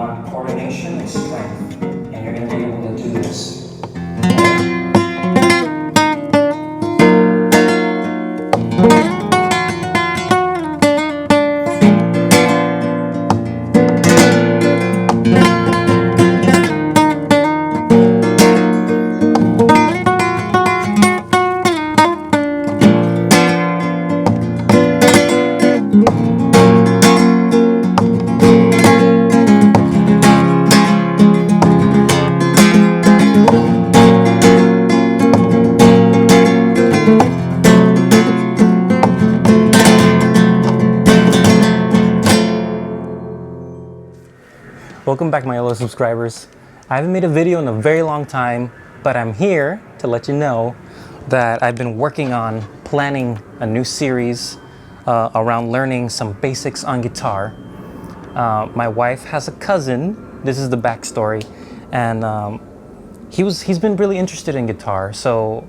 want coordination and strength, and you're going to be able to do this. Welcome back, my yellow subscribers. I haven't made a video in a very long time, but I'm here to let you know that I've been working on planning a new series around learning some basics on guitar. My wife has a cousin, this is the backstory, and he's been really interested in guitar, so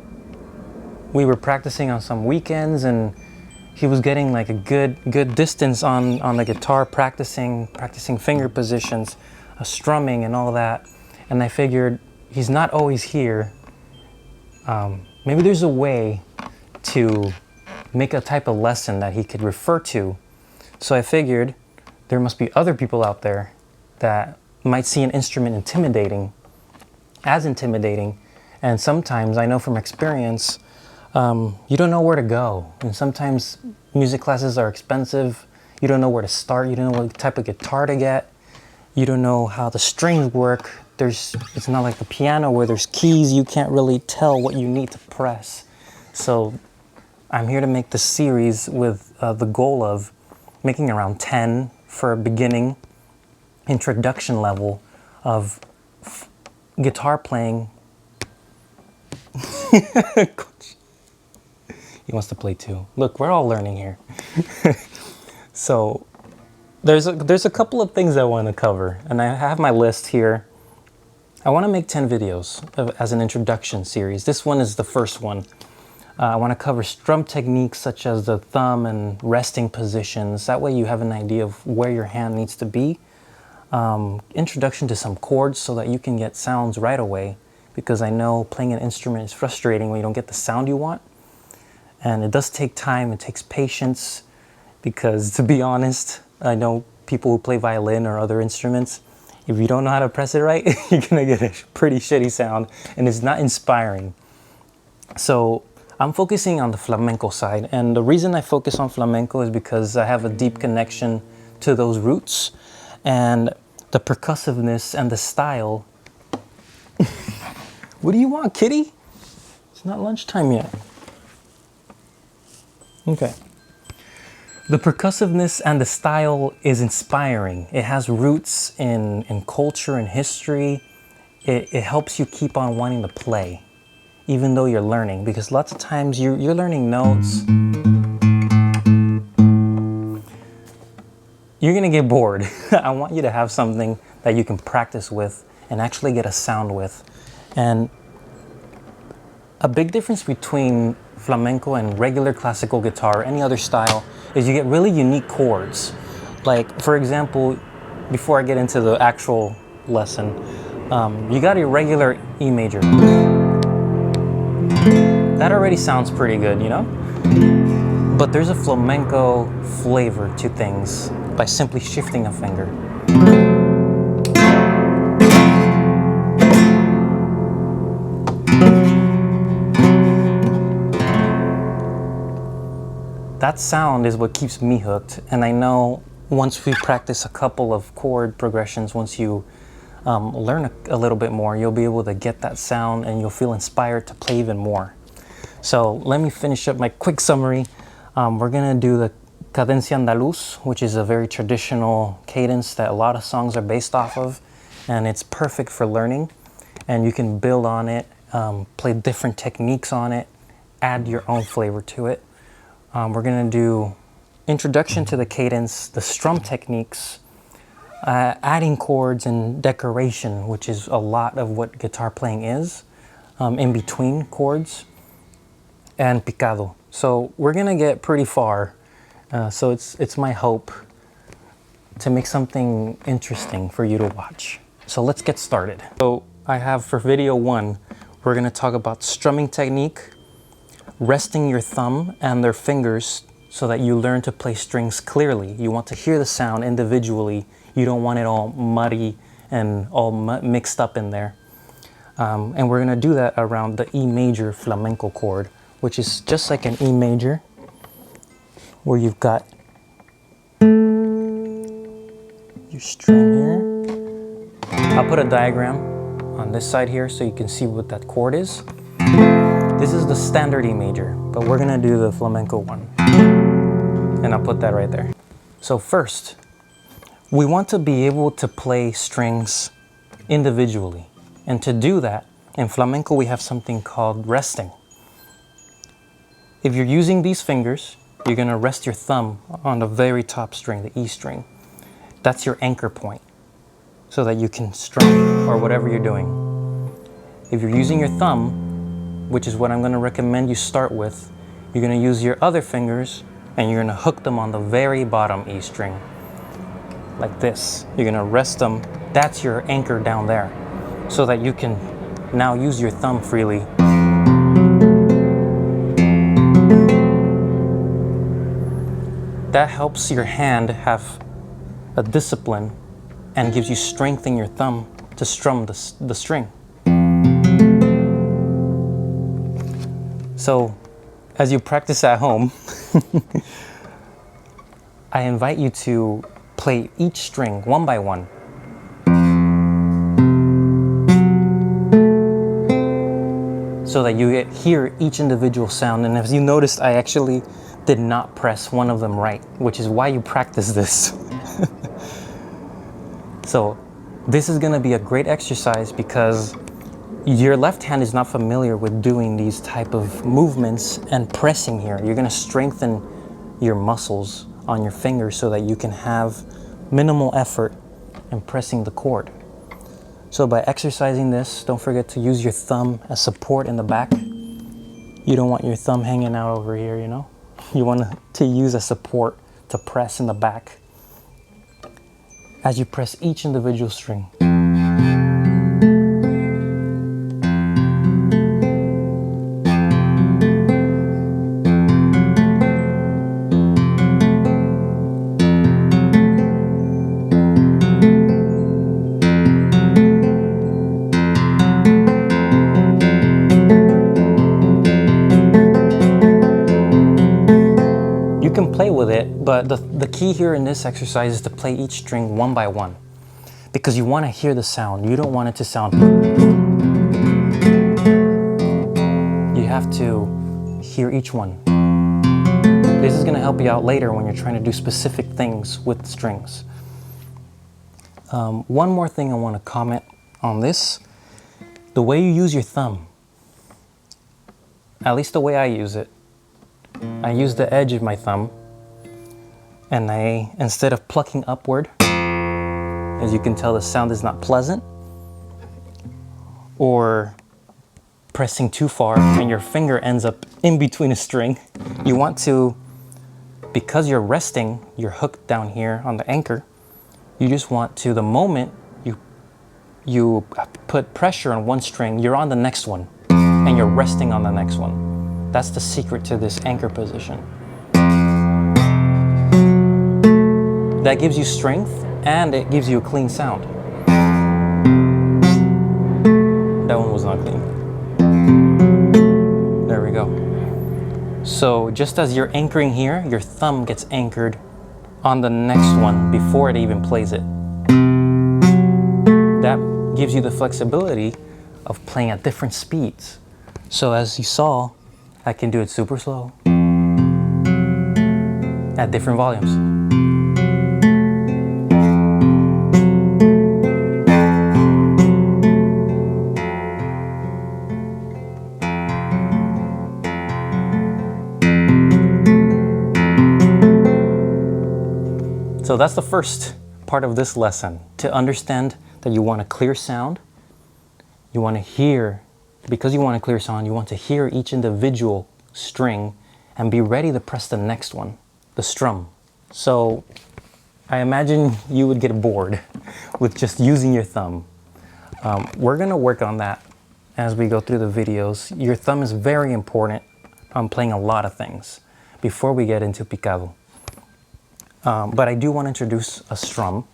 we were practicing on some weekends, and he was getting like a good distance on the guitar, practicing finger positions, strumming and all that. And I figured he's not always here. Maybe there's a way to make a type of lesson that he could refer to. So I figured there must be other people out there that might see an instrument intimidating, and sometimes I know from experience, you don't know where to go, and sometimes music classes are expensive. You don't know where to start. You don't know what type of guitar to get. You don't know how the strings work. It's not like the piano where there's keys. You can't really tell what you need to press. So I'm here to make this series with the goal of making around 10 for a beginning introduction level of guitar playing. He wants to play too. Look, we're all learning here. So there's a couple of things I want to cover, and I have my list here. I want to make 10 videos as an introduction series. This one is the first one. I want to cover strum techniques such as the thumb and resting positions. That way you have an idea of where your hand needs to be. Introduction to some chords so that you can get sounds right away, because I know playing an instrument is frustrating when you don't get the sound you want. And it does take time, it takes patience, because to be honest, I know people who play violin or other instruments, if you don't know how to press it right, you're gonna get a pretty shitty sound, and it's not inspiring. So I'm focusing on the flamenco side, and the reason I focus on flamenco is because I have a deep connection to those roots, and the percussiveness and the style. What do you want, kitty? It's not lunchtime yet. Okay. The percussiveness and the style is inspiring. It has roots in culture and history. It helps you keep on wanting to play, even though you're learning, because lots of times you're learning notes. You're gonna get bored. I want you to have something that you can practice with and actually get a sound with. And a big difference between flamenco and regular classical guitar, any other style, is you get really unique chords. Like, for example, before I get into the actual lesson, you got a regular E major. That already sounds pretty good, you know? But there's a flamenco flavor to things by simply shifting a finger. That sound is what keeps me hooked, and I know once we practice a couple of chord progressions, once you learn a little bit more, you'll be able to get that sound and you'll feel inspired to play even more. So let me finish up my quick summary. We're gonna do the cadencia andaluz, which is a very traditional cadence that a lot of songs are based off of, and it's perfect for learning, and you can build on it, play different techniques on it, add your own flavor to it. We're gonna do introduction to the cadence, the strum techniques, adding chords and decoration, which is a lot of what guitar playing is, in between chords, and picado. So we're gonna get pretty far. So it's my hope to make something interesting for you to watch. So let's get started. So I have for video 1, we're gonna talk about strumming technique, resting your thumb and their fingers so that you learn to play strings clearly. You want to hear the sound individually. You don't want it all muddy and all mixed up in there. And we're gonna do that around the E major flamenco chord, which is just like an E major, where you've got your string here. I'll put a diagram on this side here so you can see what that chord is. This is the standard E major, but we're gonna do the flamenco one. And I'll put that right there. So first, we want to be able to play strings individually. And to do that, in flamenco we have something called resting. If you're using these fingers, you're gonna rest your thumb on the very top string, the E string. That's your anchor point, so that you can strum or whatever you're doing. If you're using your thumb, which is what I'm gonna recommend you start with, you're gonna use your other fingers and you're gonna hook them on the very bottom E string, like this. You're gonna rest them, that's your anchor down there, so that you can now use your thumb freely. That helps your hand have a discipline and gives you strength in your thumb to strum the string. So, as you practice at home, I invite you to play each string one by one. So that you hear each individual sound. And as you noticed, I actually did not press one of them right, which is why you practice this. So this is gonna be a great exercise because your left hand is not familiar with doing these type of movements and pressing here. You're gonna strengthen your muscles on your fingers so that you can have minimal effort in pressing the chord. So by exercising this, don't forget to use your thumb as support in the back. You don't want your thumb hanging out over here, you know? You want to use a support to press in the back as you press each individual string. You can play with it, but the key here in this exercise is to play each string one by one, because you want to hear the sound. You don't want it to sound. You have to hear each one. This is going to help you out later when you're trying to do specific things with strings. One more thing I want to comment on this. The way you use your thumb, at least the way I use it, I use the edge of my thumb, and instead of plucking upward, as you can tell, the sound is not pleasant, or pressing too far and your finger ends up in between a string. You want to, because you're resting, you're hooked down here on the anchor, you just want to, the moment you put pressure on one string, you're on the next one, and you're resting on the next one. That's the secret to this anchor position. That gives you strength and it gives you a clean sound. That one was not clean. There we go. So just as you're anchoring here, your thumb gets anchored on the next one before it even plays it. That gives you the flexibility of playing at different speeds. So as you saw, I can do it super slow at different volumes. So that's the first part of this lesson, to understand that you want a clear sound. You want to hear, because you want a clear sound, you want to hear each individual string and be ready to press the next one, the strum. So I imagine you would get bored with just using your thumb. We're gonna work on that as we go through the videos. Your thumb is very important on playing a lot of things before we get into picado. But I do want to introduce a strum.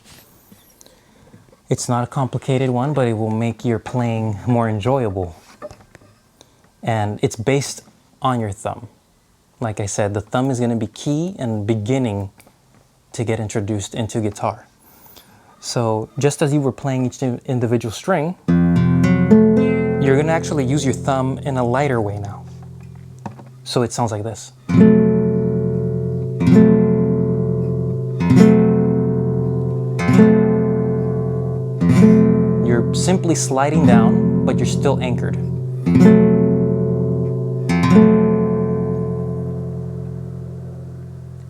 It's not a complicated one, but it will make your playing more enjoyable. And it's based on your thumb. Like I said, the thumb is going to be key and beginning to get introduced into guitar. So just as you were playing each individual string, you're going to actually use your thumb in a lighter way now. So it sounds like this. You're simply sliding down, but you're still anchored.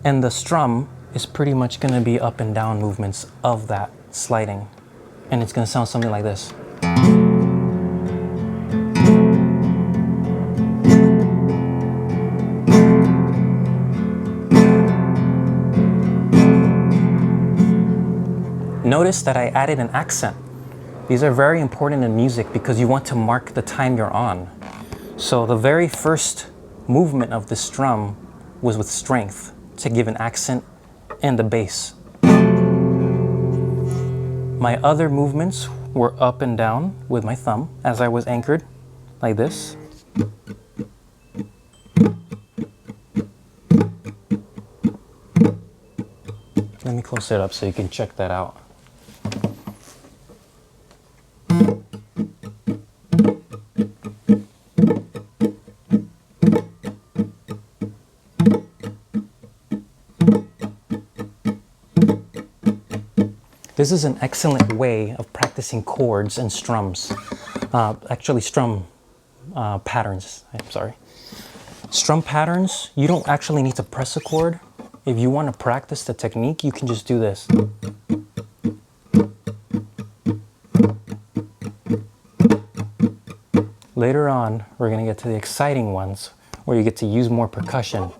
And the strum is pretty much going to be up and down movements of that sliding. And it's going to sound something like this. Notice that I added an accent. These are very important in music because you want to mark the time you're on. So the very first movement of the strum was with strength to give an accent in the bass. My other movements were up and down with my thumb as I was anchored, like this. Let me close it up so you can check that out. This is an excellent way of practicing chords and strums. Actually, strum patterns, I'm sorry. Strum patterns, you don't actually need to press a chord. If you want to practice the technique, you can just do this. Later on, we're going to get to the exciting ones, where you get to use more percussion.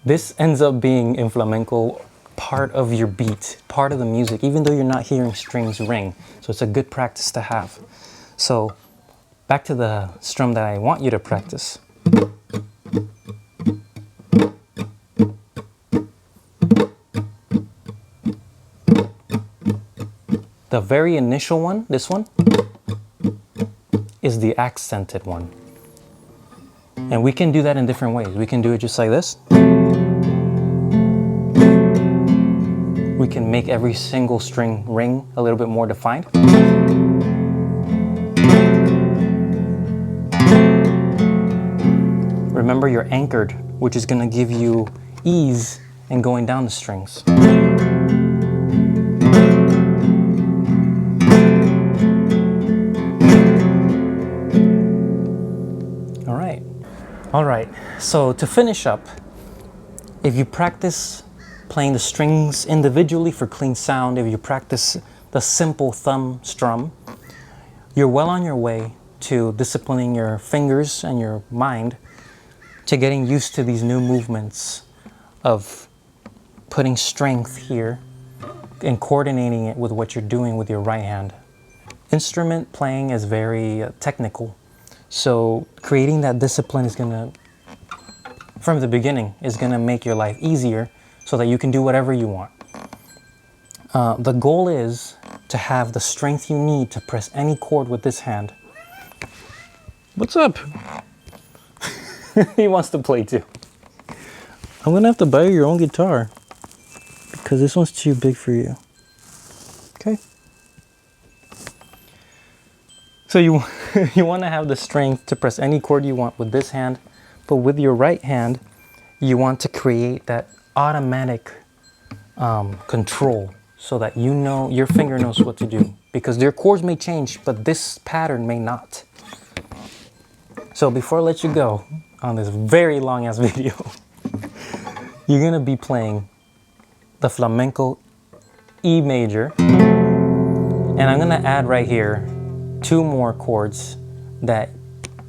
This ends up being, in flamenco, part of your beat, part of the music, even though you're not hearing strings ring. So it's a good practice to have. So back to the strum that I want you to practice. The very initial one, this one, is the accented one. And we can do that in different ways. We can do it just like this. We can make every single string ring a little bit more defined. Remember, you're anchored, which is going to give you ease in going down the strings. All right, so to finish up, if you practice playing the strings individually for clean sound, if you practice the simple thumb strum, you're well on your way to disciplining your fingers and your mind to getting used to these new movements of putting strength here and coordinating it with what you're doing with your right hand. Instrument playing is very technical. So creating that discipline is gonna, from the beginning, is gonna make your life easier so that you can do whatever you want. The goal is to have the strength you need to press any chord with this hand. What's up? He wants to play too. I'm gonna have to buy you your own guitar because this one's too big for you. Okay? So you want to have the strength to press any chord you want with this hand, but with your right hand, you want to create that automatic control so that you know, your finger knows what to do. Because their chords may change, but this pattern may not. So before I let you go on this very long ass video, you're going to be playing the flamenco E major And I'm gonna add right here 2 more chords that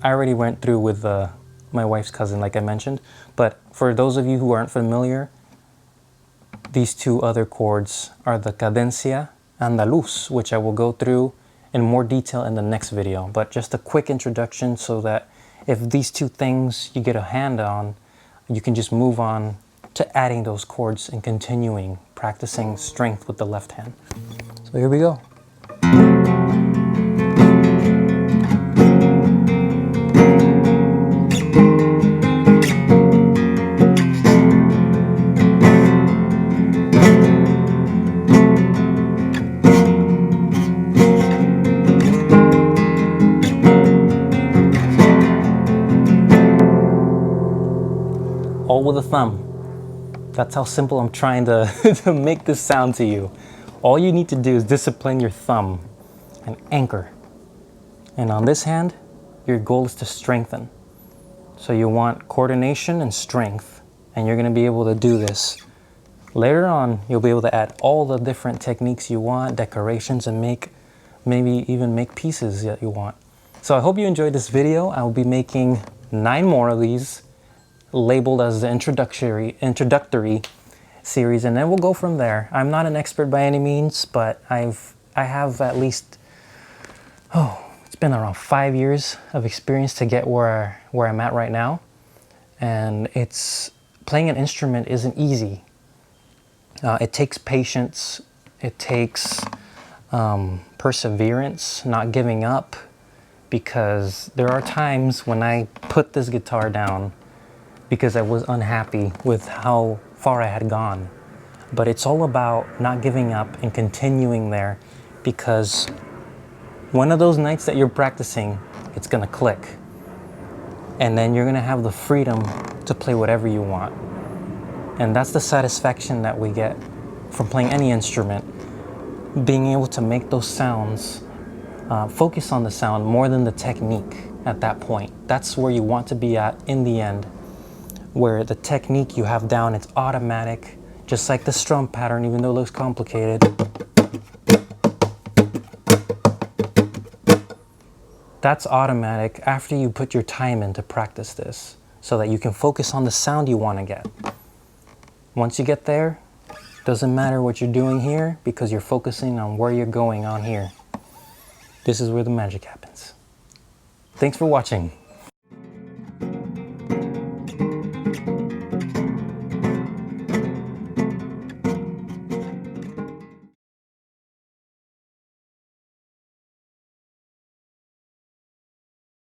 I already went through with my wife's cousin, like I mentioned. But for those of you who aren't familiar, these 2 other chords are the cadencia and the luz, which I will go through in more detail in the next video. But just a quick introduction so that if these 2 things you get a hand on, you can just move on to adding those chords and continuing practicing strength with the left hand. So here we go. All with a thumb. That's how simple I'm trying to, to make this sound to you. All you need to do is discipline your thumb and anchor. And on this hand, your goal is to strengthen. So you want coordination and strength, and you're gonna be able to do this. Later on, you'll be able to add all the different techniques you want, decorations, and maybe even make pieces that you want. So I hope you enjoyed this video. I will be making 9 more of these, labeled as the introductory series, and then we'll go from there. I'm not an expert by any means, but I have at least, it's been around 5 years of experience to get where I'm at right now. And playing an instrument isn't easy. It takes patience, it takes perseverance, not giving up, because there are times when I put this guitar down because I was unhappy with how far I had gone. But it's all about not giving up and continuing there, because one of those nights that you're practicing, it's gonna click. And then you're gonna have the freedom to play whatever you want. And that's the satisfaction that we get from playing any instrument. Being able to make those sounds, focus on the sound more than the technique at that point. That's where you want to be at in the end, where the technique you have down, it's automatic, just like the strum pattern, even though it looks complicated. That's automatic after you put your time in to practice this, so that you can focus on the sound you want to get. Once you get there, doesn't matter what you're doing here, because you're focusing on where you're going on here. This is where the magic happens. Thanks for watching.